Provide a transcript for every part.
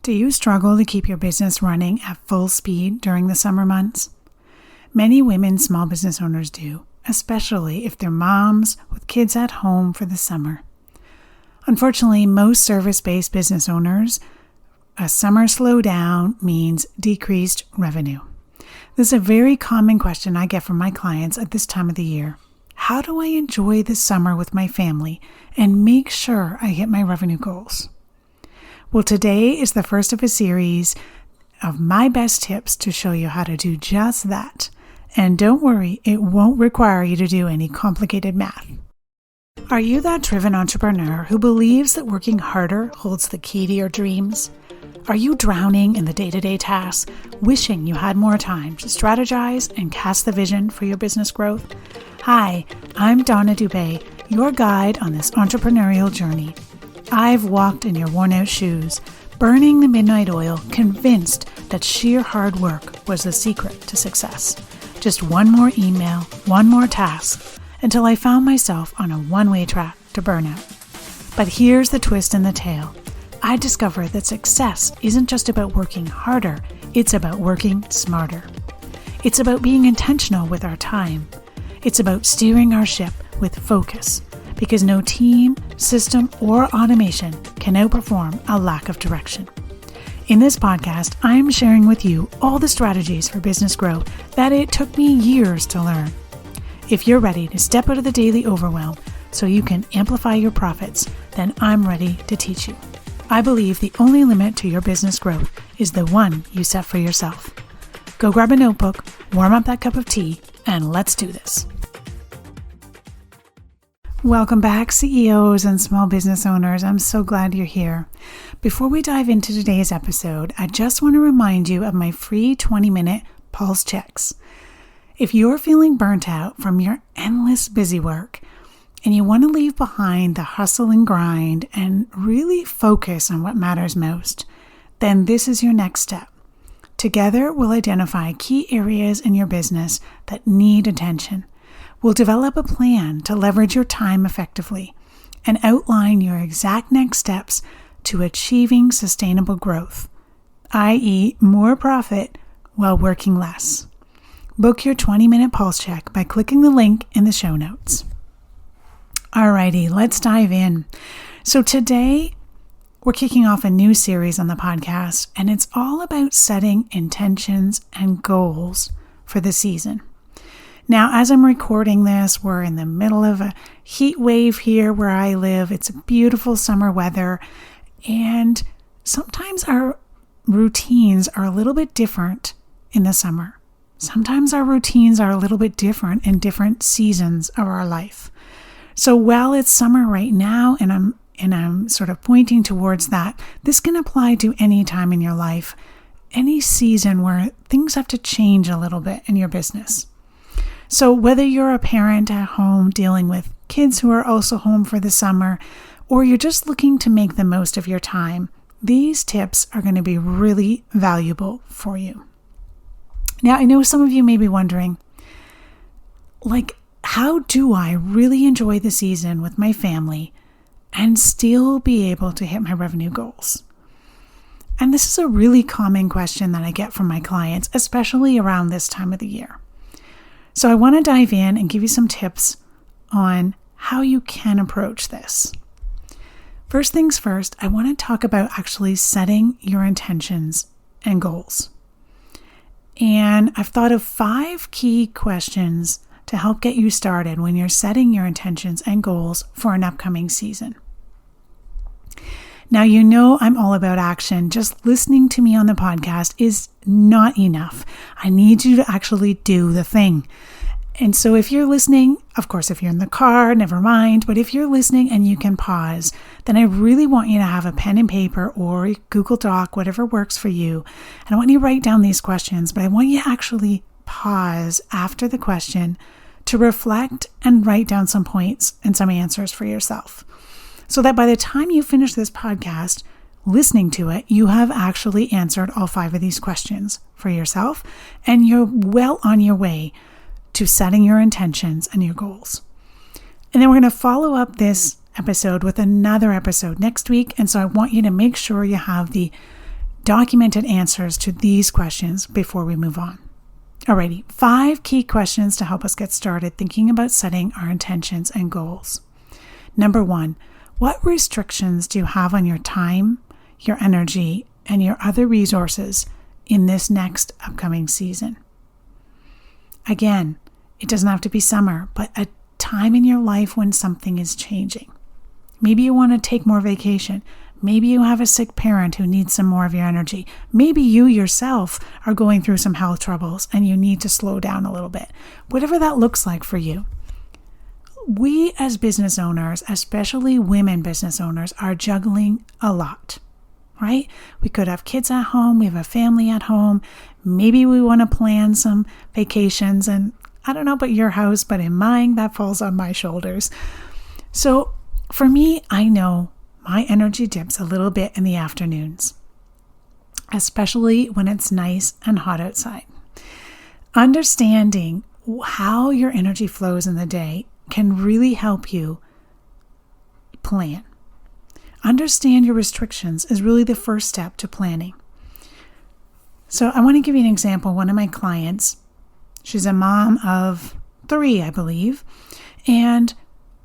Do you struggle to keep your business running at full speed during the summer months? Many women small business owners do, especially if they're moms with kids at home for the summer. Unfortunately, most service-based business owners, a summer slowdown means decreased revenue. This is a very common question I get from my clients at this time of the year. How do I enjoy the summer with my family and make sure I hit my revenue goals? Well, today is the first of a series of my best tips to show you how to do just that. And don't worry, it won't require you to do any complicated math. Are you that driven entrepreneur who believes that working harder holds the key to your dreams? Are you drowning in the day-to-day tasks, wishing you had more time to strategize and cast the vision for your business growth? Hi, I'm Donna Dubé, your guide on this entrepreneurial journey. I've walked in your worn-out shoes, burning the midnight oil, convinced that sheer hard work was the secret to success. Just one more email, one more task, until I found myself on a one-way track to burnout. But here's the twist in the tale. I discovered that success isn't just about working harder, it's about working smarter. It's about being intentional with our time. It's about steering our ship with focus, because no team, system, or automation can outperform a lack of direction. In this podcast, I'm sharing with you all the strategies for business growth that it took me years to learn. If you're ready to step out of the daily overwhelm so you can amplify your profits, then I'm ready to teach you. I believe the only limit to your business growth is the one you set for yourself. Go grab a notebook, warm up that cup of tea, and let's do this. Welcome back, CEOs and small business owners. I'm so glad you're here. Before we dive into today's episode, I just want to remind you of my free 20-minute pulse checks. If you're feeling burnt out from your endless busy work and you want to leave behind the hustle and grind and really focus on what matters most, then this is your next step. Together, we'll identify key areas in your business that need attention. We'll develop a plan to leverage your time effectively and outline your exact next steps to achieving sustainable growth, i.e. more profit while working less. Book your 20-minute pulse check by clicking the link in the show notes. Alrighty, let's dive in. So today, we're kicking off a new series on the podcast, and it's all about setting intentions and goals for the season. Now, as I'm recording this, we're in the middle of a heat wave here where I live. It's beautiful summer weather, and sometimes our routines are a little bit different in the summer. Sometimes our routines are a little bit different in different seasons of our life. So while it's summer right now, and I'm sort of pointing towards that, this can apply to any time in your life, any season where things have to change a little bit in your business. So whether you're a parent at home dealing with kids who are also home for the summer, or you're just looking to make the most of your time, these tips are going to be really valuable for you. Now, I know some of you may be wondering, how do I really enjoy the season with my family and still be able to hit my revenue goals? And this is a really common question that I get from my clients, especially around this time of the year. So I want to dive in and give you some tips on how you can approach this. First things first, I want to talk about actually setting your intentions and goals. And I've thought of 5 key questions to help get you started when you're setting your intentions and goals for an upcoming season. Now, you know I'm all about action. Just listening to me on the podcast is not enough. I need you to actually do the thing. And so if you're listening, of course, if you're in the car, never mind. But if you're listening and you can pause, then I really want you to have a pen and paper or Google Doc, whatever works for you. And I want you to write down these questions, but I want you to actually pause after the question to reflect and write down some points and some answers for yourself. So that by the time you finish this podcast, listening to it, you have actually answered all 5 of these questions for yourself, and you're well on your way to setting your intentions and your goals. And then we're going to follow up this episode with another episode next week. And so I want you to make sure you have the documented answers to these questions before we move on. Alrighty, 5 key questions to help us get started thinking about setting our intentions and goals. Number 1, what restrictions do you have on your time, your energy, and your other resources in this next upcoming season? Again, it doesn't have to be summer, but a time in your life when something is changing. Maybe you want to take more vacation. Maybe you have a sick parent who needs some more of your energy. Maybe you yourself are going through some health troubles and you need to slow down a little bit. Whatever that looks like for you. We as business owners, especially women business owners, are juggling a lot, right? We could have kids at home. We have a family at home. Maybe we want to plan some vacations, and I don't know about your house, but in mine, that falls on my shoulders. So for me, I know my energy dips a little bit in the afternoons, especially when it's nice and hot outside. Understanding how your energy flows in the day can really help you plan. Understand your restrictions is really the first step to planning. So I want to give you an example. One of my clients, she's a mom of 3, I believe, and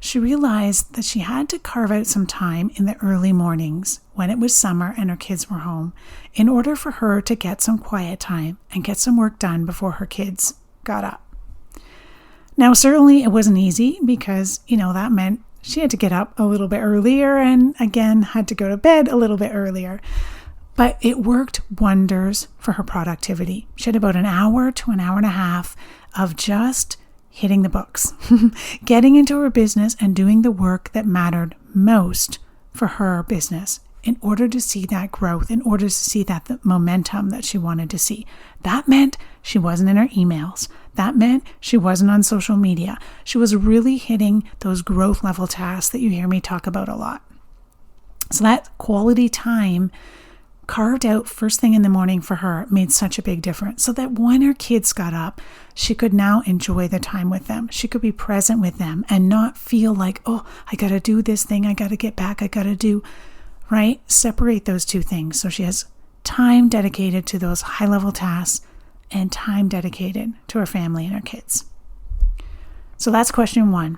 she realized that she had to carve out some time in the early mornings when it was summer and her kids were home in order for her to get some quiet time and get some work done before her kids got up. Now, certainly it wasn't easy because, that meant she had to get up a little bit earlier and again had to go to bed a little bit earlier. But it worked wonders for her productivity. She had about an hour to an hour and a half of just hitting the books, getting into her business and doing the work that mattered most for her business in order to see that growth, in order to see that momentum that she wanted to see. That meant she wasn't in her emails. That meant she wasn't on social media. She was really hitting those growth level tasks that you hear me talk about a lot. So that quality time carved out first thing in the morning for her made such a big difference, so that when her kids got up, she could now enjoy the time with them. She could be present with them and not feel like, oh, I got to do this thing. I got to get back. I got to do, right? Separate those two things. So she has time dedicated to those high level tasks and time dedicated to her family and her kids. So that's question 1.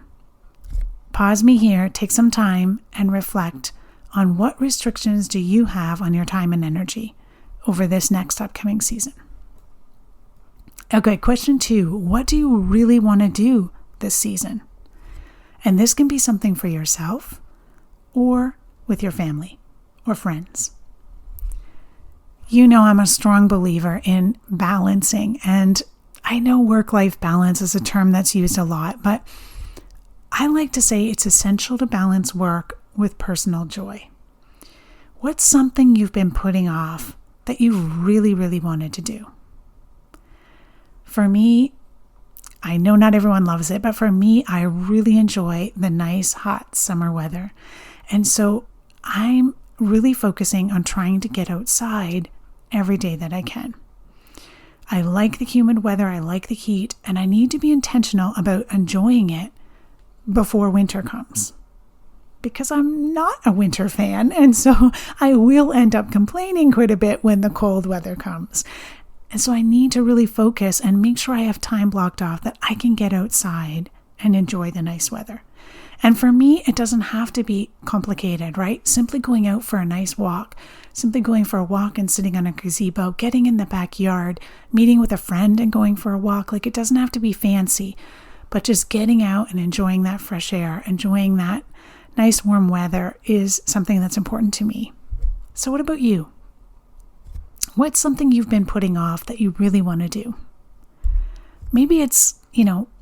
Pause me here, take some time and reflect on what restrictions do you have on your time and energy over this next upcoming season. Okay, question 2, what do you really want to do this season? And this can be something for yourself or with your family or friends. I'm a strong believer in balancing, and I know work-life balance is a term that's used a lot, but I like to say it's essential to balance work with personal joy. What's something you've been putting off that you really, really wanted to do? For me, I know not everyone loves it, but for me, I really enjoy the nice, hot summer weather. And so I'm really focusing on trying to get outside every day that I can. I like the humid weather, I like the heat, and I need to be intentional about enjoying it before winter comes. Because I'm not a winter fan, and so I will end up complaining quite a bit when the cold weather comes. And so I need to really focus and make sure I have time blocked off that I can get outside and enjoy the nice weather. And for me, it doesn't have to be complicated, right? Simply going out for a nice walk, simply going for a walk and sitting on a gazebo, getting in the backyard, meeting with a friend and going for a walk. Like, it doesn't have to be fancy, but just getting out and enjoying that fresh air, enjoying that nice warm weather is something that's important to me. So what about you? What's something you've been putting off that you really want to do? Maybe it's,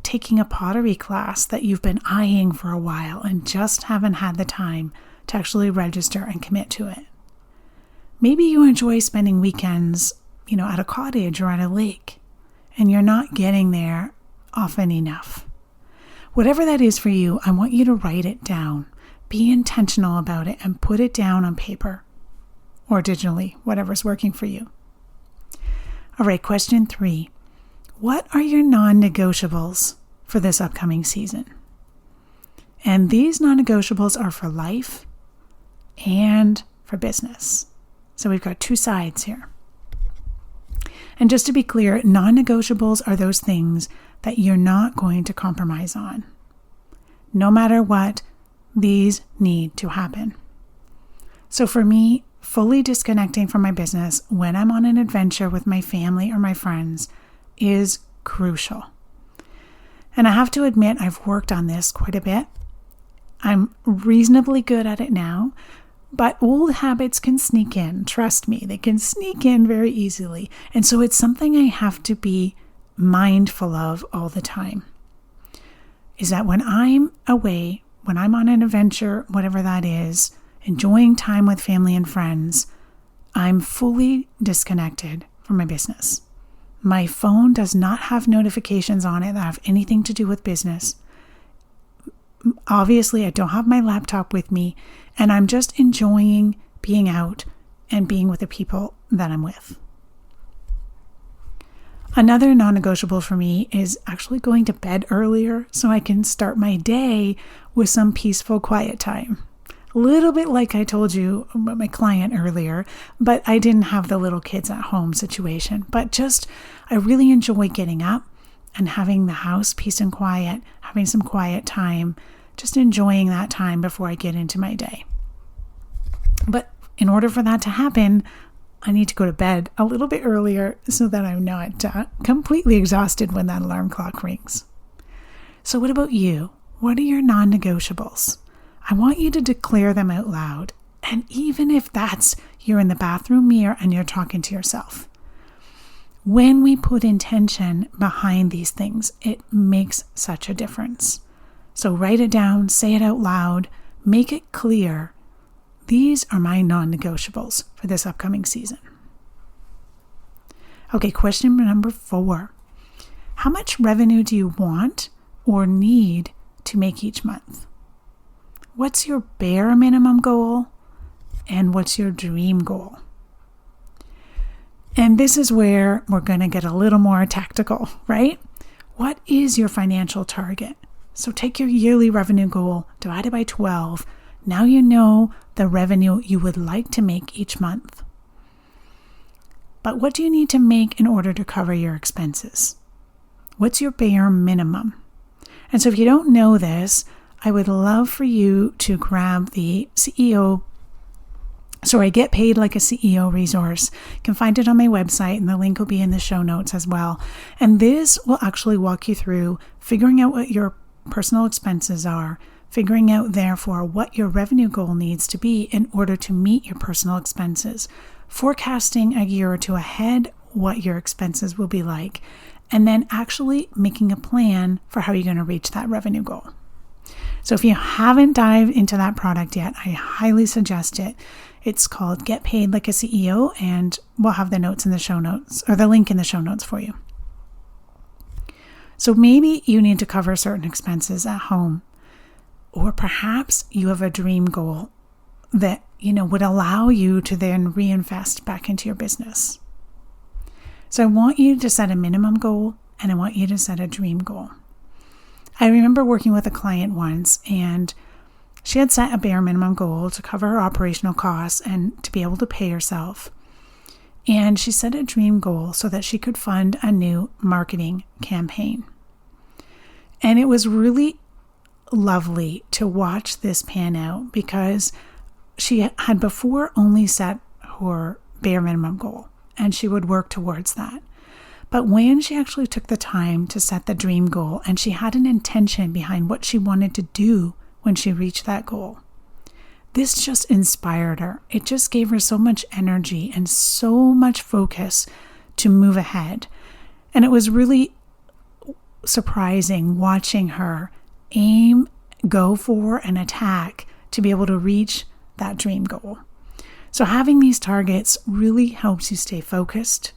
taking a pottery class that you've been eyeing for a while and just haven't had the time to actually register and commit to it. Maybe you enjoy spending weekends, at a cottage or at a lake, and you're not getting there often enough. Whatever that is for you, I want you to write it down. Be intentional about it and put it down on paper or digitally, whatever's working for you. All right, question 3. What are your non-negotiables for this upcoming season? And these non-negotiables are for life and for business. So we've got two sides here. And just to be clear, non-negotiables are those things that you're not going to compromise on. No matter what, these need to happen. So for me, fully disconnecting from my business when I'm on an adventure with my family or my friends is crucial. And I have to admit, I've worked on this quite a bit. I'm reasonably good at it now, but old habits can sneak in. Trust me, they can sneak in very easily. And so it's something I have to be mindful of all the time. Is that when I'm away, when I'm on an adventure, whatever that is, enjoying time with family and friends, I'm fully disconnected from my business. My phone does not have notifications on it that have anything to do with business. Obviously, I don't have my laptop with me, and I'm just enjoying being out and being with the people that I'm with. Another non-negotiable for me is actually going to bed earlier so I can start my day with some peaceful, quiet time. A little bit like I told you about my client earlier, but I didn't have the little kids at home situation. But I really enjoy getting up and having the house peace and quiet, having some quiet time, just enjoying that time before I get into my day. But in order for that to happen, I need to go to bed a little bit earlier so that I'm not completely exhausted when that alarm clock rings. So what about you? What are your non-negotiables? I want you to declare them out loud. And even if you're in the bathroom mirror and you're talking to yourself. When we put intention behind these things, it makes such a difference. So write it down, say it out loud, make it clear. These are my non-negotiables for this upcoming season. Okay, question number 4. How much revenue do you want or need to make each month? What's your bare minimum goal and what's your dream goal? And this is where we're going to get a little more tactical, right? What is your financial target? So take your yearly revenue goal, divide it by 12. Now you know the revenue you would like to make each month. But what do you need to make in order to cover your expenses? What's your bare minimum? And so if you don't know this, I would love for you to grab the Get Paid Like a CEO resource. You can find it on my website, and the link will be in the show notes as well. And this will actually walk you through figuring out what your personal expenses are, figuring out, therefore, what your revenue goal needs to be in order to meet your personal expenses, forecasting a year or two ahead what your expenses will be like, and then actually making a plan for how you're going to reach that revenue goal. So if you haven't dived into that product yet, I highly suggest it. It's called Get Paid Like a CEO, and we'll have the notes in the show notes, or the link in the show notes for you. So maybe you need to cover certain expenses at home, or perhaps you have a dream goal that, would allow you to then reinvest back into your business. So I want you to set a minimum goal, and I want you to set a dream goal. I remember working with a client once, and she had set a bare minimum goal to cover her operational costs and to be able to pay herself. And she set a dream goal so that she could fund a new marketing campaign. And it was really lovely to watch this pan out because she had before only set her bare minimum goal, and she would work towards that. But when she actually took the time to set the dream goal, and she had an intention behind what she wanted to do when she reached that goal, this just inspired her. It just gave her so much energy and so much focus to move ahead. And it was really surprising watching her aim, go for, and attack to be able to reach that dream goal. So having these targets really helps you stay focused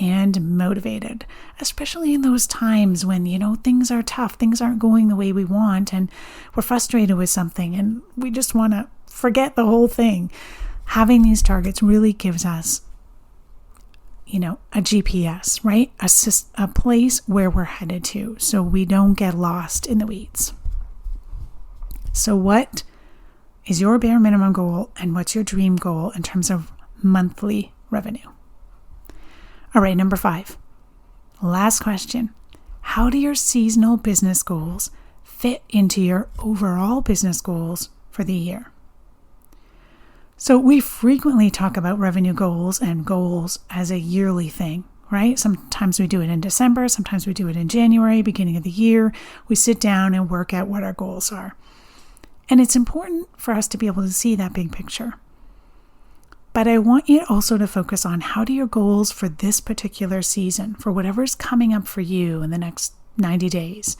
and motivated, especially in those times when, things are tough, things aren't going the way we want, and we're frustrated with something and we just want to forget the whole thing. Having these targets really gives us, a GPS, right? A place where we're headed to, so we don't get lost in the weeds. So what is your bare minimum goal, and what's your dream goal in terms of monthly revenue. All right, number 5. Last question. How do your seasonal business goals fit into your overall business goals for the year? So we frequently talk about revenue goals and goals as a yearly thing, right? Sometimes we do it in December, sometimes we do it in January, beginning of the year. We sit down and work out what our goals are. And it's important for us to be able to see that big picture. But I want you also to focus on how do your goals for this particular season, for whatever's coming up for you in the next 90 days,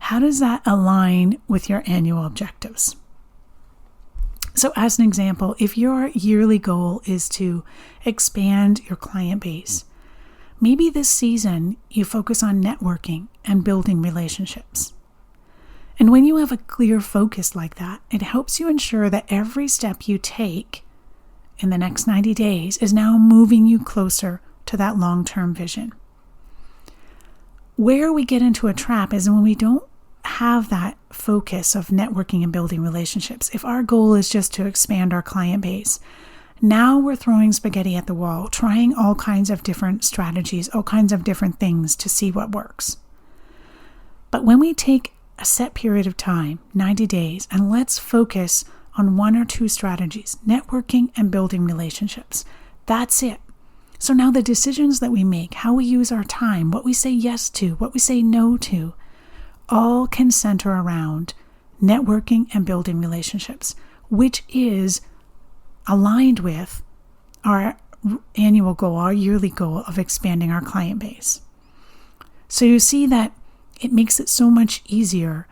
how does that align with your annual objectives? So as an example, if your yearly goal is to expand your client base, maybe this season you focus on networking and building relationships. And when you have a clear focus like that, it helps you ensure that every step you take in the next 90 days is now moving you closer to that long-term vision. Where we get into a trap is when we don't have that focus of networking and building relationships. If our goal is just to expand our client base, now we're throwing spaghetti at the wall, trying all kinds of different strategies, all kinds of different things to see what works. But when we take a set period of time, 90 days, and let's focus on 1 or 2 strategies, networking and building relationships. That's it. So now the decisions that we make, how we use our time, what we say yes to, what we say no to, all can center around networking and building relationships, which is aligned with our annual goal, our yearly goal of expanding our client base. So you see that it makes it so much easier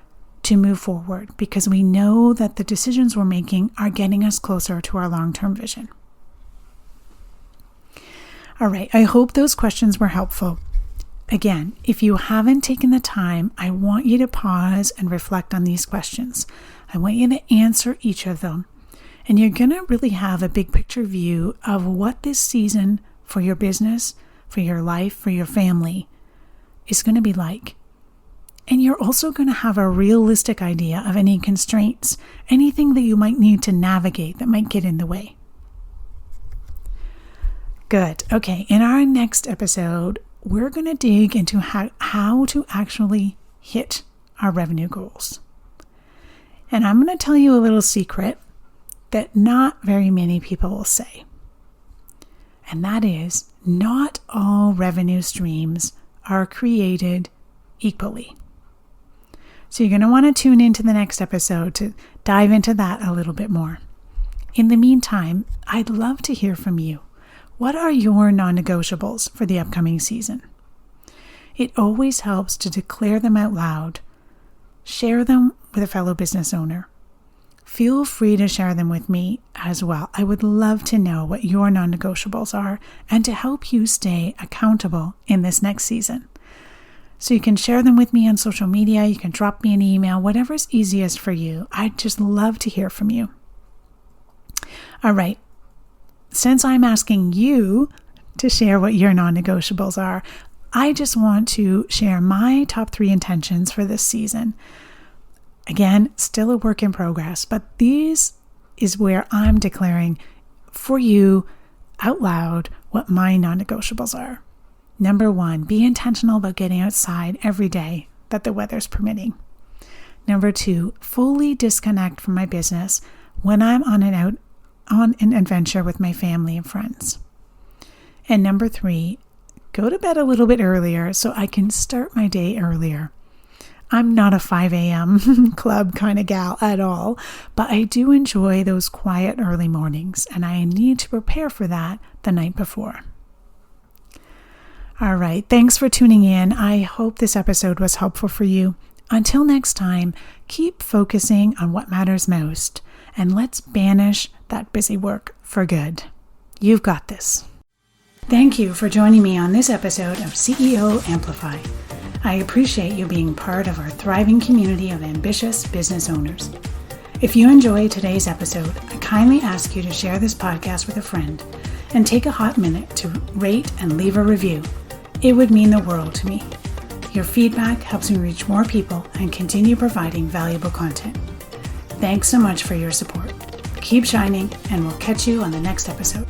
to move forward because we know that the decisions we're making are getting us closer to our long-term vision. All right, I hope those questions were helpful. Again, if you haven't taken the time, I want you to pause and reflect on these questions. I want you to answer each of them. And you're going to really have a big picture view of what this season for your business, for your life, for your family is going to be like. And you're also going to have a realistic idea of any constraints, anything that you might need to navigate that might get in the way. Good. Okay, in our next episode, we're going to dig into how to actually hit our revenue goals. And I'm going to tell you a little secret that not very many people will say. And that is, not all revenue streams are created equally. So you're going to want to tune into the next episode to dive into that a little bit more. In the meantime, I'd love to hear from you. What are your non-negotiables for the upcoming season? It always helps to declare them out loud. Share them with a fellow business owner. Feel free to share them with me as well. I would love to know what your non-negotiables are and to help you stay accountable in this next season. So you can share them with me on social media. You can drop me an email, whatever's easiest for you. I'd just love to hear from you. All right. Since I'm asking you to share what your non-negotiables are, I just want to share my top 3 intentions for this season. Again, still a work in progress, but these is where I'm declaring for you out loud what my non-negotiables are. Number 1, be intentional about getting outside every day that the weather's permitting. Number 2, fully disconnect from my business when I'm on an adventure with my family and friends. And number 3, go to bed a little bit earlier so I can start my day earlier. I'm not a 5 a.m. club kind of gal at all, but I do enjoy those quiet early mornings, and I need to prepare for that the night before. All right, thanks for tuning in. I hope this episode was helpful for you. Until next time, keep focusing on what matters most, and let's banish that busy work for good. You've got this. Thank you for joining me on this episode of CEO Amplify. I appreciate you being part of our thriving community of ambitious business owners. If you enjoyed today's episode, I kindly ask you to share this podcast with a friend and take a hot minute to rate and leave a review. It would mean the world to me. Your feedback helps me reach more people and continue providing valuable content. Thanks so much for your support. Keep shining, and we'll catch you on the next episode.